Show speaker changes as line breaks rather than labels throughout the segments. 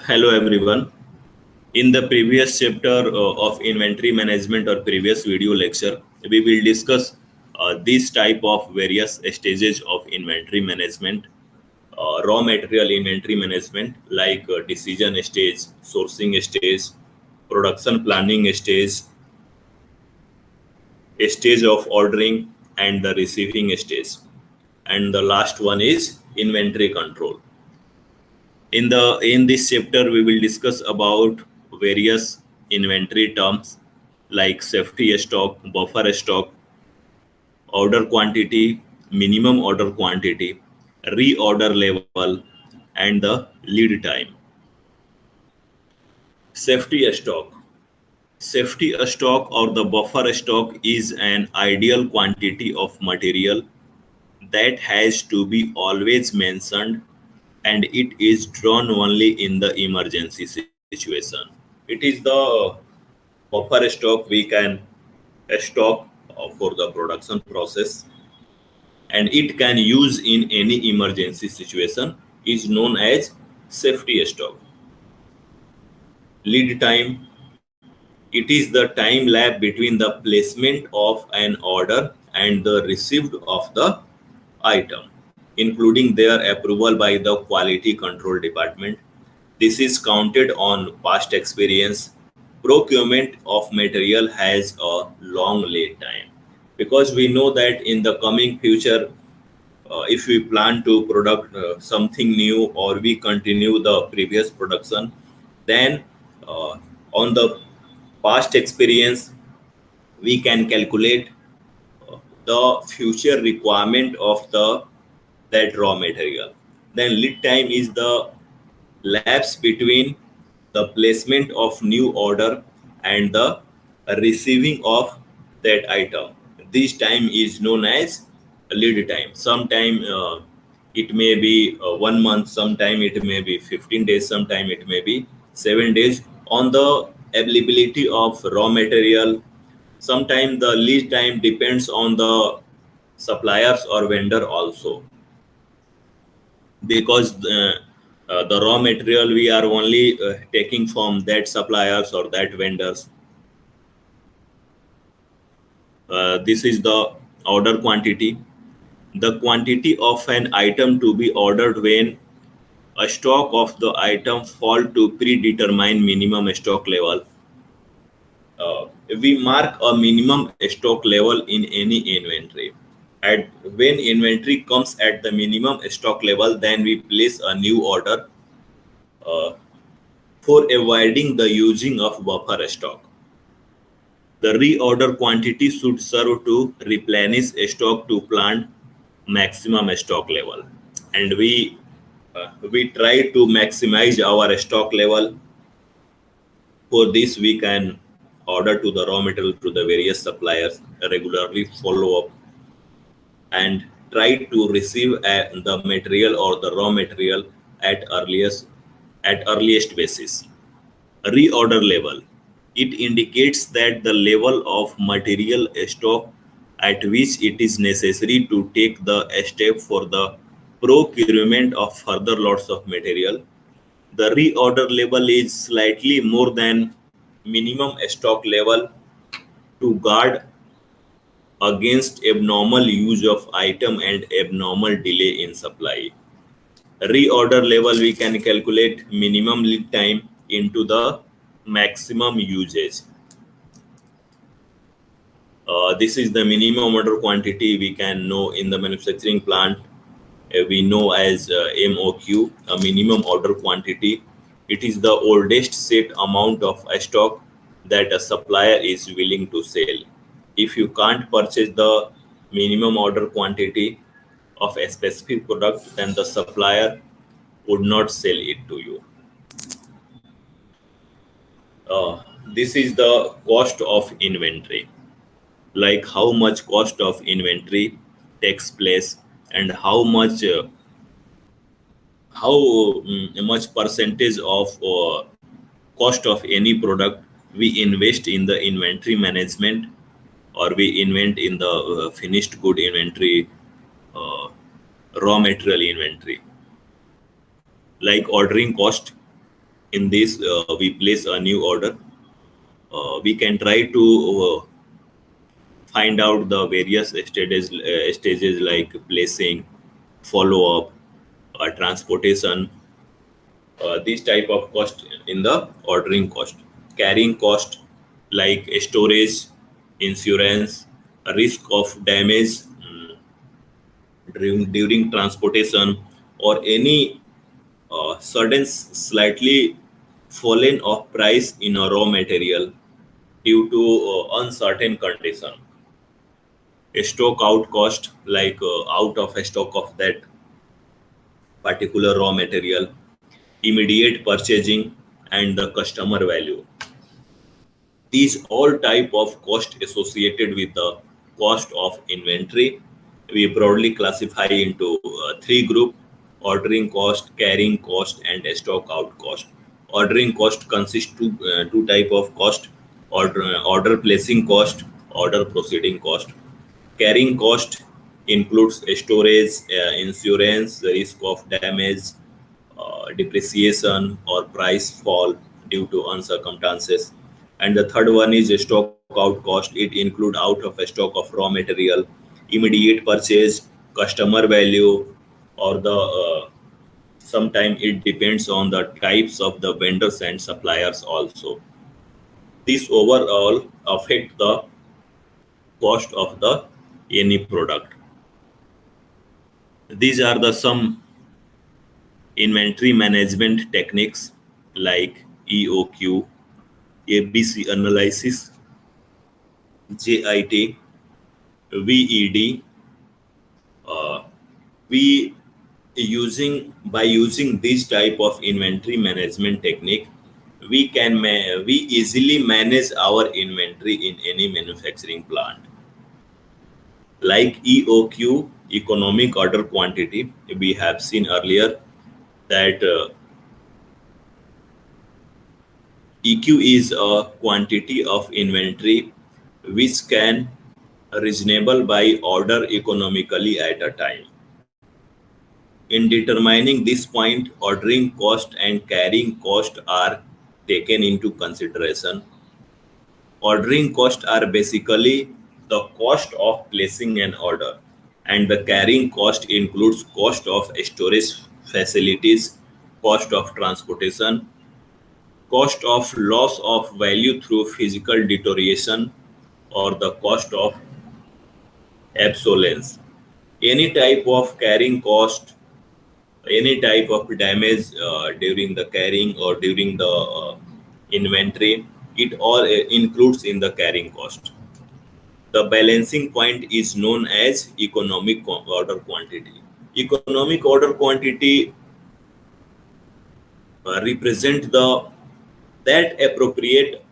Hello everyone. In the previous chapter of inventory management or previous video lecture, we will discuss this type of various stages of inventory management, raw material inventory management like decision stage, sourcing stage, production planning stage, a stage of ordering, and the receiving stage. And the last one is inventory control. In this chapter we will discuss about various inventory terms like safety stock, buffer stock, order quantity, minimum order quantity, reorder level, and the lead time. Safety stock safety stock or the buffer stock is an ideal quantity of material that has to be always mentioned, and it is drawn only in the emergency situation. It is the buffer stock we can stock for the production process, and it can use in any emergency situation, is known as safety stock. Lead time, it is the time lap between the placement of an order and the received of the item, including their approval by the quality control department. This is counted on past experience. Procurement of material has a long lead time because we know that in the coming future, if we plan to product something new or we continue the previous production, then uh, on the past experience we can calculate the future requirement of the that raw material. Then lead time is the lapse between the placement of new order and the receiving of that item. This time is known as lead time. Sometime it may be 1 month, sometime it may be 15 days, sometime it may be 7 days on the availability of raw material. Sometimes the lead time depends on the suppliers or vendor also, because the raw material we are only taking from that suppliers or that vendors. This is the order quantity, the quantity of an item to be ordered when a stock of the item fall to predetermined minimum stock level. We mark a minimum stock level in any inventory. At when inventory comes at the minimum stock level, then we place a new order uh, for avoiding the using of buffer stock. The reorder quantity should serve to replenish stock to plant maximum stock level, and we try to maximize our stock level. For this, we can order to the raw material to the various suppliers, regularly follow up, and try to receive the material or the raw material at earliest basis. Reorder level, it indicates that the level of material stock at which it is necessary to take the step for the procurement of further lots of material. The reorder level is slightly more than minimum stock level to guard against abnormal use of item and abnormal delay in supply. Reorder level, we can calculate minimum lead time into the maximum usage. This is the minimum order quantity we can know in the manufacturing plant. We know as MOQ, a minimum order quantity. It is the oldest set amount of stock that a supplier is willing to sell. If you can't purchase the minimum order quantity of a specific product, then the supplier would not sell it to you. This is the cost of inventory, like how much cost of inventory takes place, and how much percentage of cost of any product we invest in the inventory management, or we invent in the finished good inventory, uh, raw material inventory. Like ordering cost, In this, we place a new order. We can try to find out the various stages like placing, follow up, transportation, these type of cost in the ordering cost. Carrying cost like storage, insurance, risk of damage during transportation, or any sudden slightly fallen of price in a raw material due to uncertain condition. A stock out cost like out of a stock of that particular raw material, immediate purchasing, and the customer value. These all type of cost associated with the cost of inventory. We broadly classify into three group: ordering cost, carrying cost, and stock out cost. Ordering cost consists two type of cost: order placing cost, order proceeding cost. Carrying cost includes storage, insurance, the risk of damage, depreciation, or price fall due to uncircumstances. And the third one is a stock out cost. It includes out of a stock of raw material, immediate purchase, customer value, or the sometime it depends on the types of the vendors and suppliers also. This overall affect the cost of the any product. These are the some inventory management techniques like EOQ, ABC analysis, JIT, VED. Uh, we by using this type of inventory management technique, we easily manage our inventory in any manufacturing plant. Like EOQ, economic order quantity, we have seen earlier that EQ is a quantity of inventory which can reasonable by order economically at a time. In determining this point, ordering cost and carrying cost are taken into consideration. Ordering cost are basically the cost of placing an order, and the carrying cost includes cost of storage facilities, cost of transportation, cost of loss of value through physical deterioration, or the cost of obsolescence. Any type of carrying cost, any type of damage during the carrying or during the inventory, it all includes in the carrying cost. The balancing point is known as economic order quantity. Economic order quantity represent the that appropriate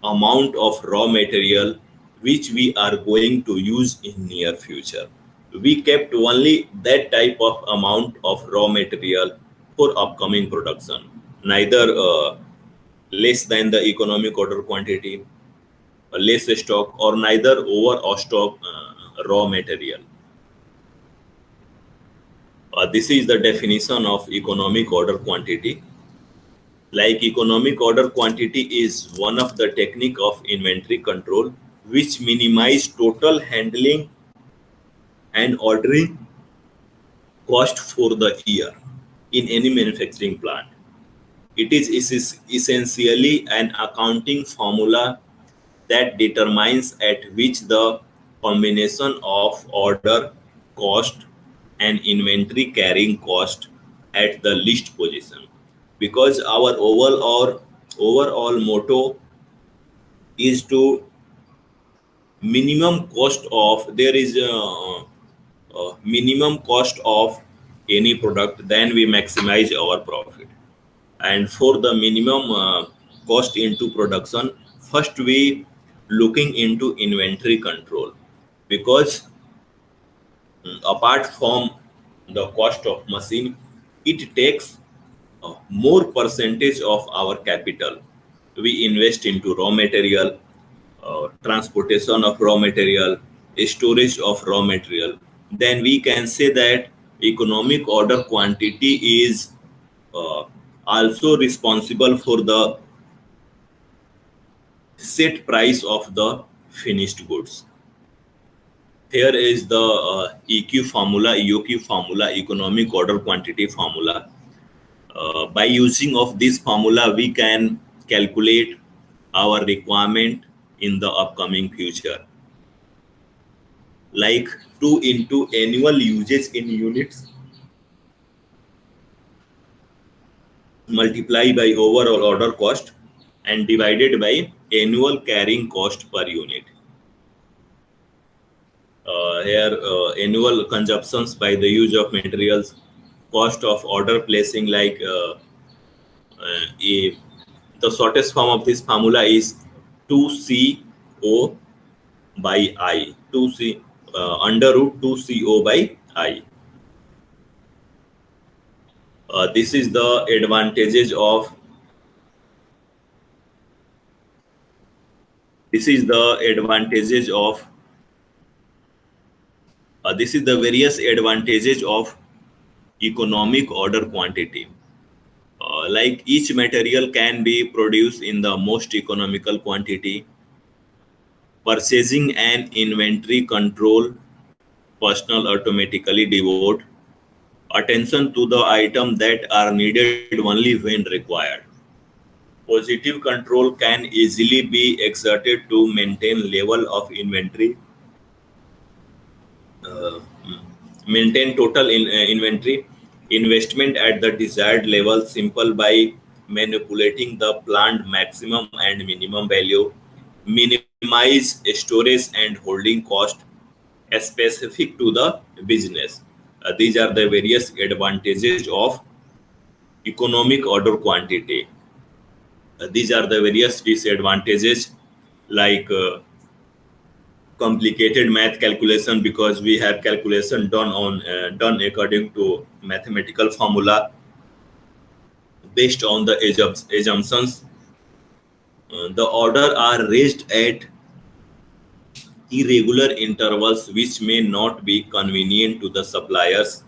amount of raw material which we are going to use in near future. We kept only that type of amount of raw material for upcoming production, neither less than the economic order quantity, less stock, or neither over or stock raw material. This is the definition of economic order quantity. Like economic order quantity is one of the technique of inventory control which minimize total handling and ordering cost for the year in any manufacturing plant. It is essentially an accounting formula that determines at which the combination of order cost and inventory carrying cost at the least position, because our overall motto is to minimum cost of there is a minimum cost of any product, then we maximize our profit. And for the minimum cost into production, first we looking into inventory control, because apart from the cost of machine, it takes more percentage of our capital. We invest into raw material, transportation of raw material, storage of raw material. Then we can say that economic order quantity is uh, also responsible for the set price of the finished goods. Here is the EQ formula, EOQ formula, economic order quantity formula. By using of this formula, we can calculate our requirement in the upcoming future. Like 2 into annual usage in units multiply by overall order cost and divided by annual carrying cost per unit. Here annual consumptions by the use of materials, cost of order placing, like a, the shortest form of this formula is 2CO by I, 2C under root 2CO by I. This is the advantages of this is the advantages of this is the various advantages of economic order quantity. Like each material can be produced in the most economical quantity. Purchasing and inventory control personnel automatically devote attention to the items that are needed only when required. Positive control can easily be exerted to maintain level of inventory, uh, maintain total inventory investment at the desired level simple by manipulating the planned maximum and minimum value, minimize storage and holding cost specific to the business. These are the various advantages of economic order quantity. These are the various disadvantages, like complicated math calculation, because we have calculation done according to mathematical formula based on the assumptions. The order are raised at irregular intervals which may not be convenient to the suppliers.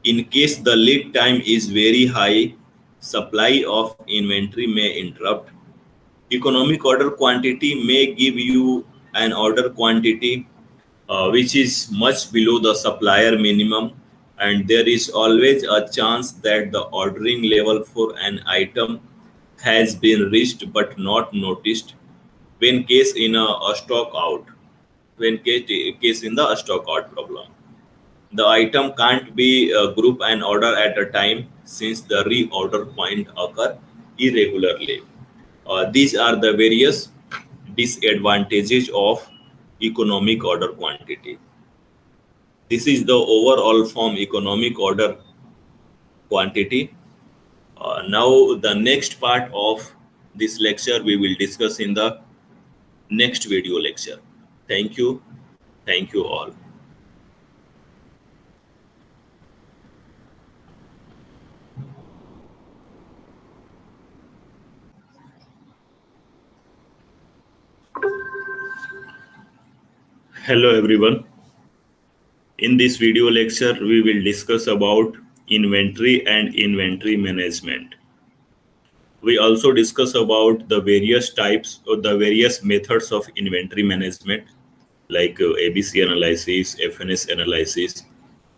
In case the lead time is very high, supply of inventory may interrupt. Economic order quantity may give you an order quantity which is much below the supplier minimum, and there is always a chance that the ordering level for an item has been reached but not noticed when case in a stock out case in the stock out problem. The item can't be group and order at a time since the reorder point occur irregularly. These are the various disadvantages of economic order quantity. This is the overall form economic order quantity. Now the next part of this lecture we will discuss in the next video lecture. Thank you. Thank you all. Hello everyone. In this video lecture, we will discuss about inventory and inventory management. We also discuss about the various types or the various methods of inventory management, like ABC analysis, FNS analysis.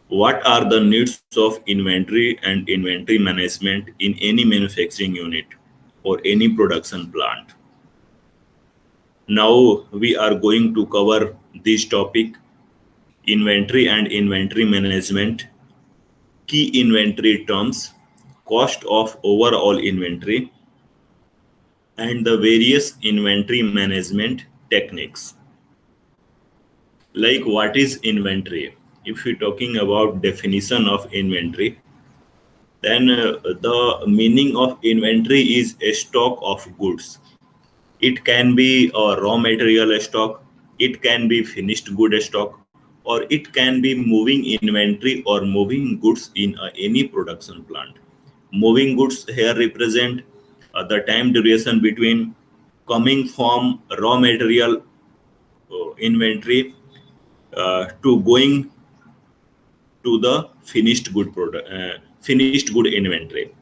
What are the needs of inventory and inventory management in any manufacturing unit or any production plant? Now we are going to cover this topic: inventory and inventory management, key inventory terms, cost of overall inventory, and the various inventory management techniques. Like, what is inventory? If we're talking about definition of inventory, then the meaning of inventory is a stock of goods. It can be a raw material stock, it can be finished good stock, or it can be moving inventory or moving goods in any production plant. Moving goods here represent the time duration between coming from raw material inventory to going to the finished good product, finished good inventory.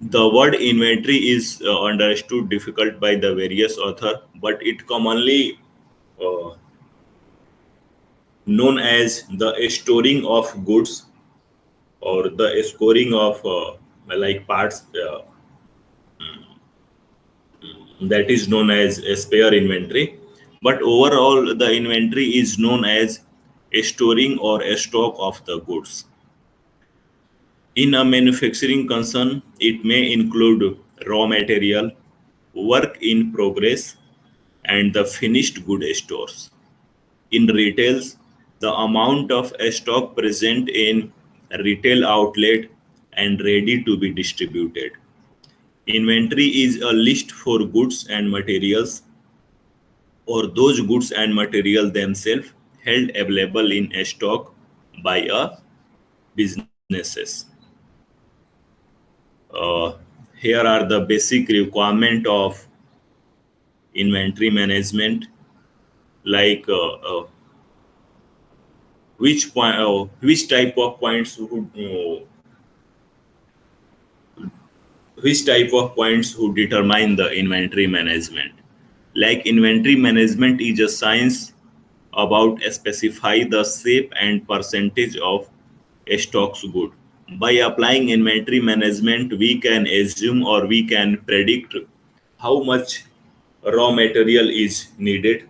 The word inventory is understood difficult by the various author, but it commonly uh, known as the storing of goods or the scoring of like parts, that is known as a spare inventory. But overall, the inventory is known as a storing or a stock of the goods. In a manufacturing concern, it may include raw material, work in progress, and the finished good stores. In retails, the amount of a stock present in a retail outlet and ready to be distributed. Inventory is a list for goods and materials or those goods and material themselves held available in a stock by a businesses. Uh, Here are the basic requirement of inventory management, like which type of points would which type of points would determine the inventory management. Like inventory management is a science about specify the shape and percentage of a stock's good. By applying inventory management, we can assume or we can predict how much raw material is needed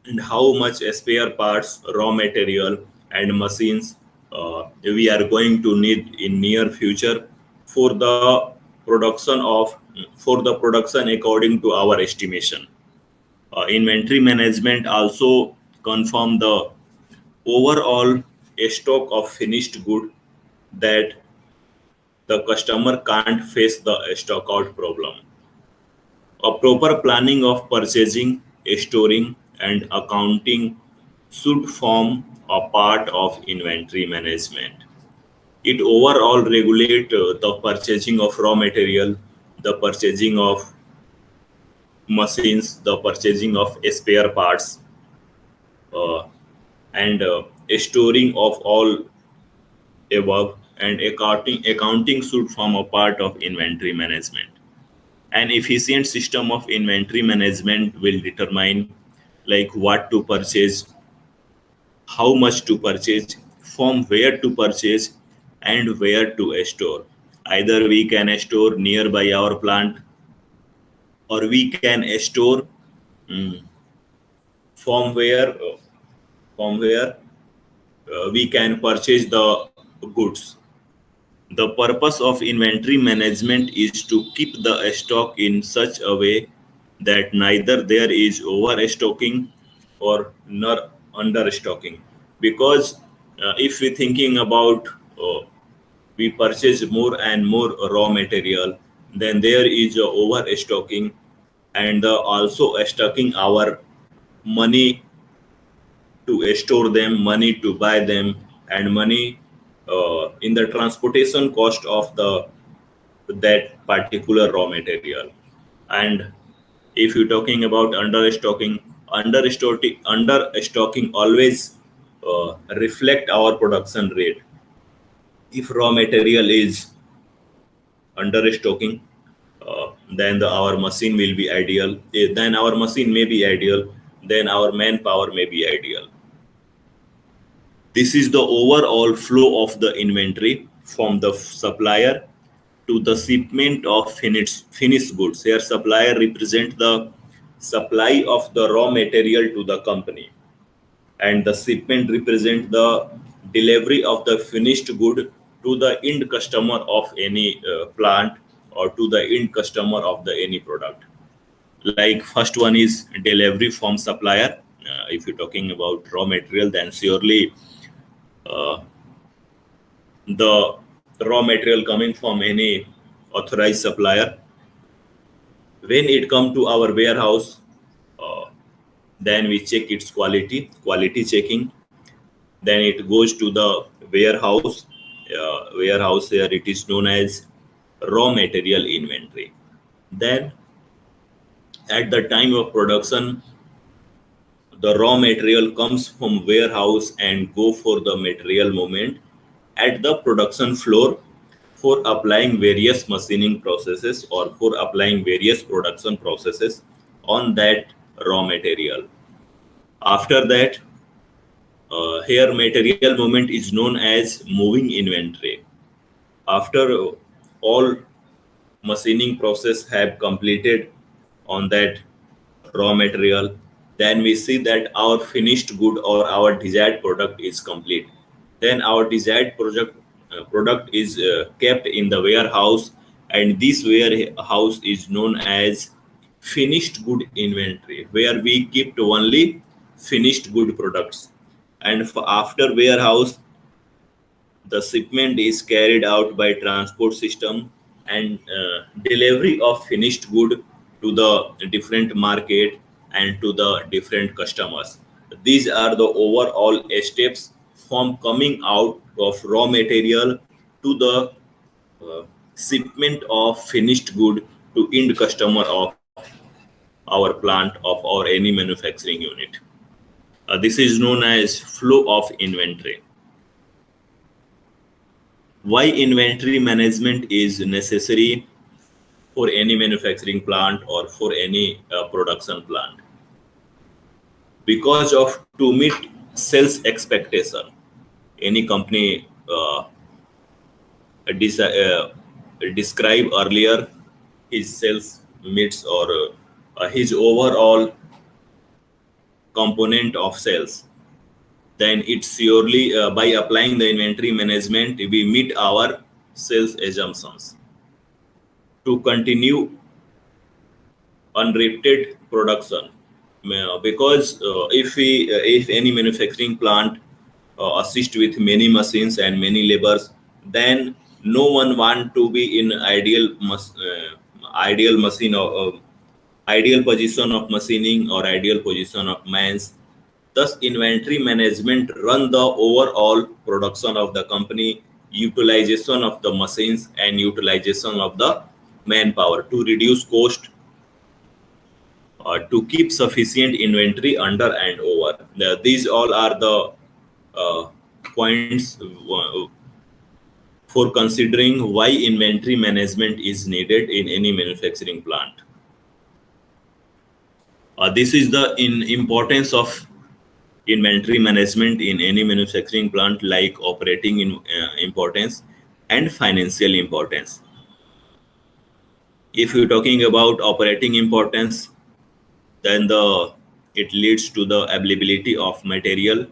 and how much spare parts, raw material, and machines we are going to need in near future for the production of for the production according to our estimation. Inventory management also confirm the overall stock of finished good that the customer can't face the stock out problem. A proper planning of purchasing, storing, and accounting should form a part of inventory management. It overall regulate the purchasing of raw material, the purchasing of machines, the purchasing of spare parts, uh, and storing of all above. And accounting should form a part of inventory management. An efficient system of inventory management will determine like what to purchase, how much to purchase, from where to purchase, and where to store. Either we can store nearby our plant or we can store mm, from where we can purchase the goods. The purpose of inventory management is to keep the stock in such a way that neither there is overstocking or nor understocking. Because if we thinking about we purchase more and more raw material, then there is overstocking and also stocking our money to store them, money to buy them, and money in the transportation cost of the that particular raw material. And if you're talking about understocking always reflect our production rate. If raw material is understocking, then our machine will be ideal. Then our machine may be ideal. Then our manpower may be ideal. This is the overall flow of the inventory from the supplier to the shipment of finished goods. Here, supplier represent the supply of the raw material to the company, and the shipment represent the delivery of the finished good to the end customer of any plant or to the end customer of the any product. Like first one is delivery from supplier. If you're talking about raw material, then surely uh, the raw material coming from any authorized supplier. When it come to our warehouse, uh, then we check its quality checking. Then it goes to the warehouse. Warehouse here it is known as raw material inventory. Then at the time of production, the raw material comes from warehouse and go for the material movement at the production floor for applying various machining processes or for applying various production processes on that raw material. After that, here material movement is known as moving inventory. After all machining process have completed on that raw material, then we see that our finished good or our desired product is complete. Then our desired product is kept in the warehouse, and this warehouse is known as finished good inventory, where we keep only finished good products. And for after warehouse, the shipment is carried out by transport system and delivery of finished good to the different market and to the different customers. These are the overall steps from coming out of raw material to the shipment of finished good to end customer of our plant of or any manufacturing unit. This is known as flow of inventory. Why inventory management is necessary for any manufacturing plant or for any production plant? Because of to meet sales expectation, any company describe earlier his sales meets or his overall component of sales, then it's surely by applying the inventory management we meet our sales assumptions to continue unrepeated production. Because if any manufacturing plant assist with many machines and many labors, then no one want to be in ideal machine or ideal position of machining or ideal position of mans. Thus, inventory management run the overall production of the company, utilization of the machines, and utilization of the manpower to reduce cost, to keep sufficient inventory under and over. These all are the points for considering why inventory management is needed in any manufacturing plant. This is the importance of inventory management in any manufacturing plant, like operating in importance and financial importance. If you're talking about operating importance, then it leads to the availability of material,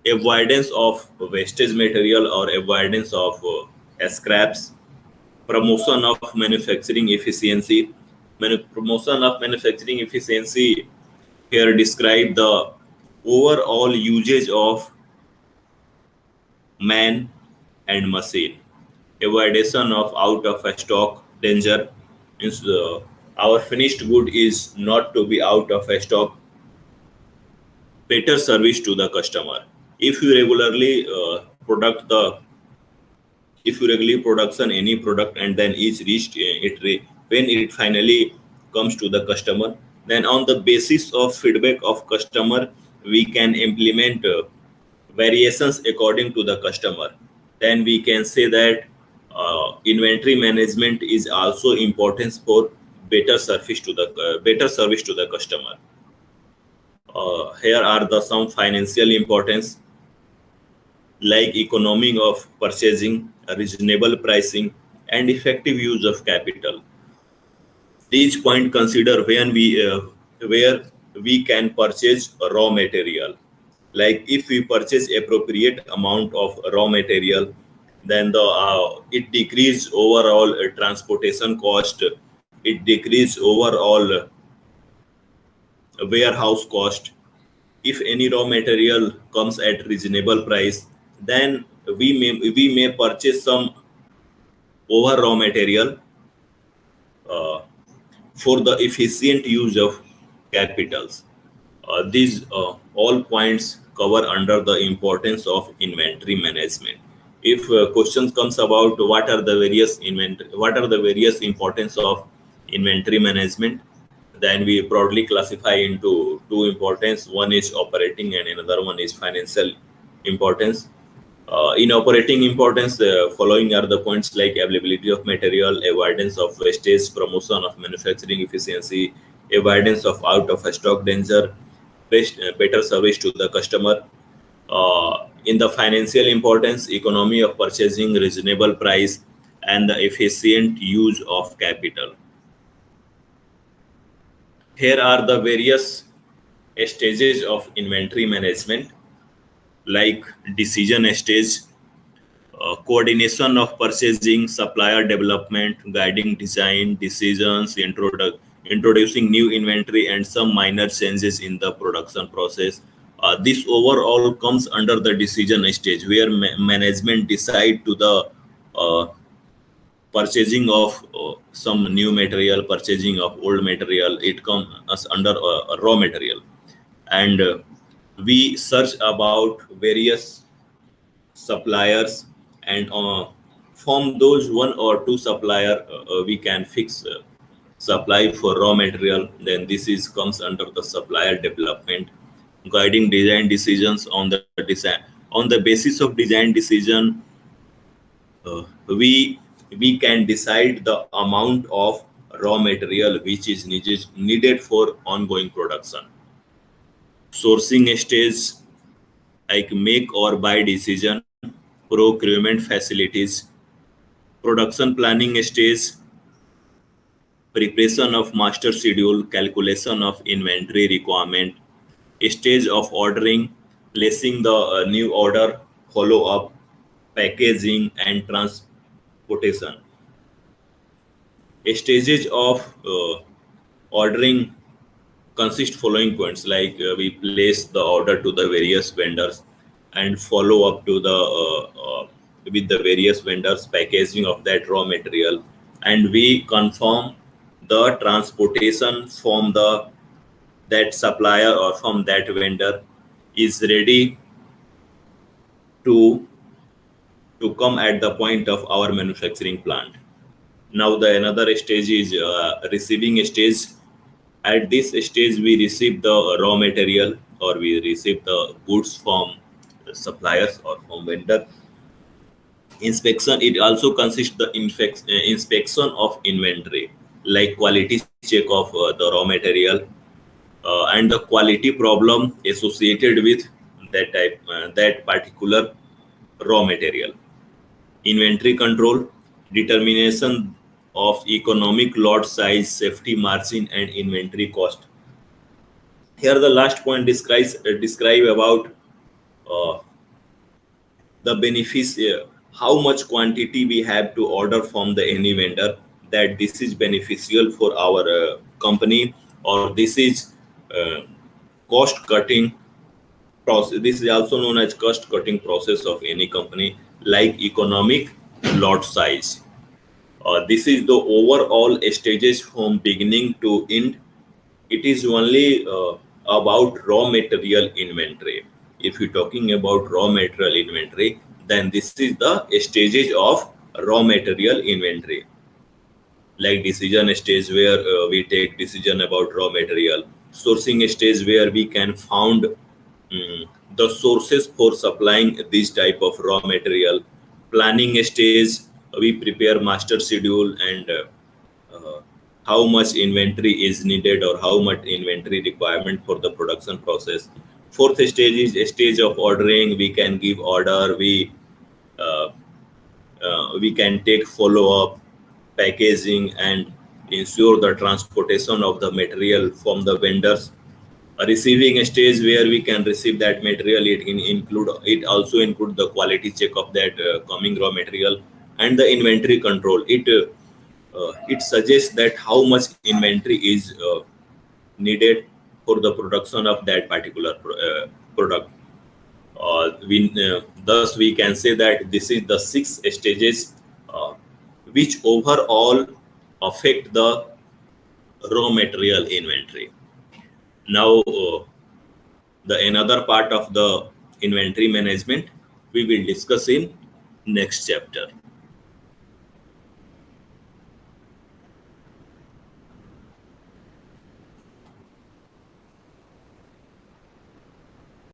avoidance of wastage material or avoidance of scraps, promotion of manufacturing efficiency. Promotion of manufacturing efficiency here describe the overall usage of man and machine. Avoidance of out of stock danger means our finished good is not to be out of stock. Better service to the customer. If you regularly product the if you regularly production any product and then is reached when it finally comes to the customer, then on the basis of feedback of customer we can implement variations according to the customer. Then we can say that inventory management is also important for better service to the customer. Here are the some financial importance, like economy of purchasing, reasonable pricing, and effective use of capital. These point consider when where we can purchase raw material. Like if we purchase appropriate amount of raw material, then it decrease overall transportation cost, it decrease overall warehouse cost. If any raw material comes at reasonable price, then we may purchase some over raw material uh, for the efficient use of capitals. These all points cover under the importance of inventory management. If questions comes about what are the various importance of inventory management, then we broadly classify into two importance. One is operating and another one is financial importance. In operating importance, the following are the points like availability of material, avoidance of wastage, promotion of manufacturing efficiency, avoidance of out of stock danger, better service to the customer. In the financial importance, economy of purchasing, reasonable price, and the efficient use of capital. Here are the various stages of inventory management, like decision stage, coordination of purchasing, supplier development, guiding design, decisions, introducing new inventory, and some minor changes in the production process. This overall comes under the decision stage, where management decide to the uh, purchasing of some new material, purchasing of old material. It comes as under raw material, and we search about various suppliers, and from those one or two supplier, we can fix supply for raw material. Then this is comes under the supplier development, guiding design decisions. On the design, on the basis of design decision, uh, we we can decide the amount of raw material which is needed for ongoing production. Sourcing stage, like make or buy decision, procurement facilities. Production planning stage, preparation of master schedule, calculation of inventory requirement. Stage of ordering, placing the new order, follow up, packaging, and transportation. Stages of ordering consist following points, like we place the order to the various vendors and follow up to the with the various vendors packaging of that raw material, and we confirm the transportation from the that supplier or from that vendor is ready to come at the point of our manufacturing plant. Now the another stage is receiving stage. At this stage, we receive the raw material, or we receive the goods from suppliers or from vendor. Inspection, it also consists the inspection of inventory, like quality check of the raw material, and the quality problem associated with that particular raw material. Inventory control, determination of economic lot size, safety margin, and inventory cost. Here the last point describe about uh, the benefits, how much quantity we have to order from the any vendor, that this is beneficial for our company, or this is uh, cost cutting process. This is also known as cost cutting process of any company, like economic lot size. This is the overall stages from beginning to end. It is only about raw material inventory. If you're talking about raw material inventory, then this is the stages of raw material inventory, like decision stage, where we take decision about raw material. Sourcing stage, where we can found the sources for supplying this type of raw material. Planning stage, we prepare master schedule, and uh, how much inventory is needed, or how much inventory requirement for the production process. Fourth stage is a stage of ordering. We can give order, uh, we can take follow up, packaging, and ensure the transportation of the material from the vendors. A receiving stage, where we can receive that material, it also include the quality check of that coming raw material. And the inventory control, it suggests that how much inventory is needed for the production of that particular product. Thus we can say that this is the six stages uh, which overall affect the raw material inventory. Now the another part of the inventory management we will discuss in next chapter.